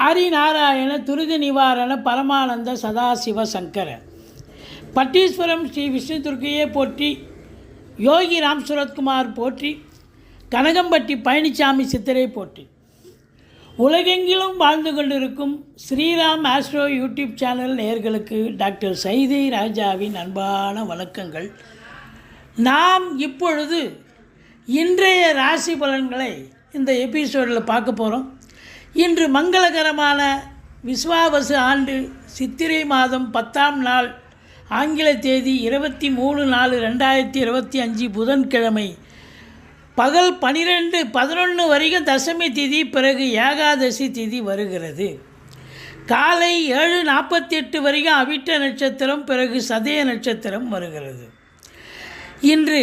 ஹரிநாராயண துரித நிவாரண பரமானந்த சதாசிவ சங்கர பட்டீஸ்வரம் ஸ்ரீ விஷ்ணு துர்க்கையே போற்றி, யோகி ராம் சுரத்குமார் போற்றி, கனகம்பட்டி பழனிசாமி சித்தரை போற்றி. உலகெங்கிலும் வாழ்ந்து கொண்டிருக்கும் ஸ்ரீராம் ஆஸ்ட்ரோ யூடியூப் சேனல் நேயர்களுக்கு டாக்டர் சைதை ராஜாவின் அன்பான வணக்கங்கள். நாம் இப்பொழுது இன்றைய ராசி பலன்களை இந்த எபிசோடில் பார்க்க போகிறோம். இன்று மங்களகரமான விஸ்வாவசு ஆண்டு சித்திரை மாதம் 10ஆம் நாள், ஆங்கில தேதி 23/4/2025 புதன்கிழமை பகல் 12:11 வரைக்கும் தசமி திதி, பிறகு ஏகாதசி திதி வருகிறது. காலை 7:48 வரைக்கும் அவிட்ட நட்சத்திரம், பிறகு சதய நட்சத்திரம் வருகிறது. இன்று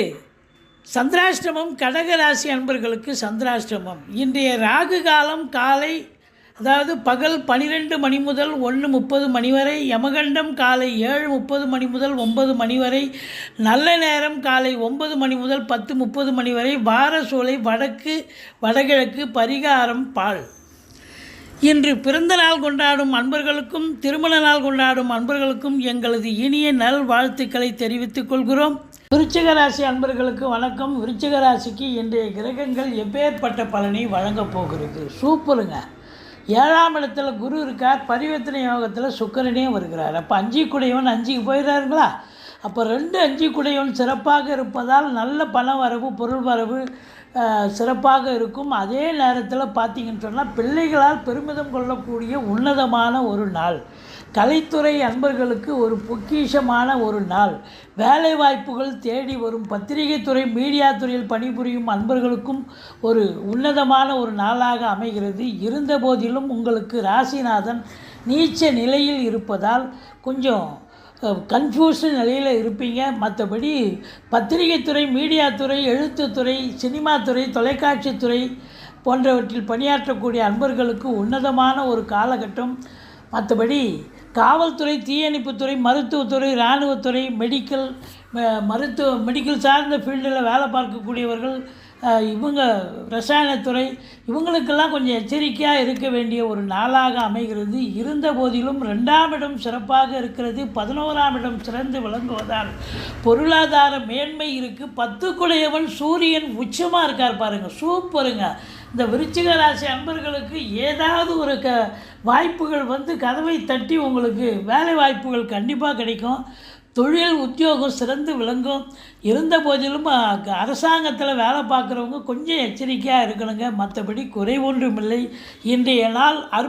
சந்திராஷ்டமம், கடகராசி அன்பர்களுக்கு சந்திராஷ்டமம். இன்றைய ராகு காலம் காலை, அதாவது பகல் 12 மணி முதல் 1:30 மணி வரை, யமகண்டம் காலை 7:30 மணி முதல் 9 மணி வரை, நல்ல நேரம் காலை 9 மணி முதல் 10:30 மணி வரை, வாரசோலை வடக்கு வடகிழக்கு, பரிகாரம் பால். இன்று பிறந்த நாள் கொண்டாடும் அன்பர்களுக்கும் திருமண நாள் கொண்டாடும் அன்பர்களுக்கும் எங்களது இனிய நல் வாழ்த்துக்களை தெரிவித்துக் கொள்கிறோம். விருச்சிக ராசி அன்பர்களுக்கு வணக்கம். விருச்சிக ராசிக்கு இன்றைய கிரகங்கள் எப்பேற்பட்ட பலனை வழங்கப் போகிறது? சூப்பருங்க. 7ஆம் இடத்துல குரு இருக்கார், பரிவர்த்தனை யோகத்தில் சுக்கிரனே வருகிறார். அப்போ 5 குடையவன் 5க்கு போயிடுறாருங்களா? அப்போ 2 5 குடையவன் சிறப்பாக இருப்பதால் நல்ல பண வரவு, பொருள் வரவு சிறப்பாக இருக்கும். அதே நேரத்தில் பார்த்தீங்கன்னு சொன்னால் பிள்ளைகளால் பெருமிதம் கொள்ளக்கூடிய உன்னதமான ஒரு நாள். கலைத்துறை அன்பர்களுக்கு ஒரு பொக்கிஷமான ஒரு நாள். வேலை வாய்ப்புகள் தேடி வரும். பத்திரிகை துறை, மீடியா துறையில் பணிபுரியும் அன்பர்களுக்கும் ஒரு உன்னதமான ஒரு நாளாக அமைகிறது. இருந்த போதிலும் உங்களுக்கு ராசிநாதன் நீச்ச நிலையில் இருப்பதால் கொஞ்சம் கன்ஃபியூஷன் நிலையில் இருப்பீங்க. மற்றபடி பத்திரிகை துறை, மீடியா துறை, எழுத்துத்துறை, சினிமா துறை, தொலைக்காட்சி துறை போன்றவற்றில் பணியாற்றக்கூடிய அன்பர்களுக்கு உன்னதமான ஒரு காலகட்டம். மற்றபடி காவல்துறை, தீயணைப்புத்துறை, மருத்துவத்துறை, இராணுவத்துறை, மெடிக்கல் சார்ந்த ஃபீல்டில் வேலை பார்க்கக்கூடியவர்கள், இவங்க ரசாயனத்துறை, இவங்களுக்கெல்லாம் கொஞ்சம் எச்சரிக்கையாக இருக்க வேண்டிய ஒரு நாளாக அமைகிறது. இருந்த போதிலும் 2ஆம் இடம் சிறப்பாக இருக்கிறது. 11ஆம் இடம் சிறந்து விளங்குவதால் பொருளாதார மேன்மை இருக்குது. 10 குடையவன் சூரியன் உச்சமாக இருக்கார் பாருங்கள், சூப்பருங்க. இந்த விருச்சிக ராசி அன்பர்களுக்கு ஏதாவது ஒரு வாய்ப்புகள் வந்து கதவை தட்டி உங்களுக்கு வேலை வாய்ப்புகள் கண்டிப்பாக கிடைக்கும். தொழில் உத்தியோகம் சிறந்து விளங்கும். இருந்த போதிலும் அரசாங்கத்தில் வேலை பார்க்குறவங்க கொஞ்சம் எச்சரிக்கையாக இருக்கணுங்க. மற்றபடி குறை ஒன்றுமில்லை. இன்றைய நாள்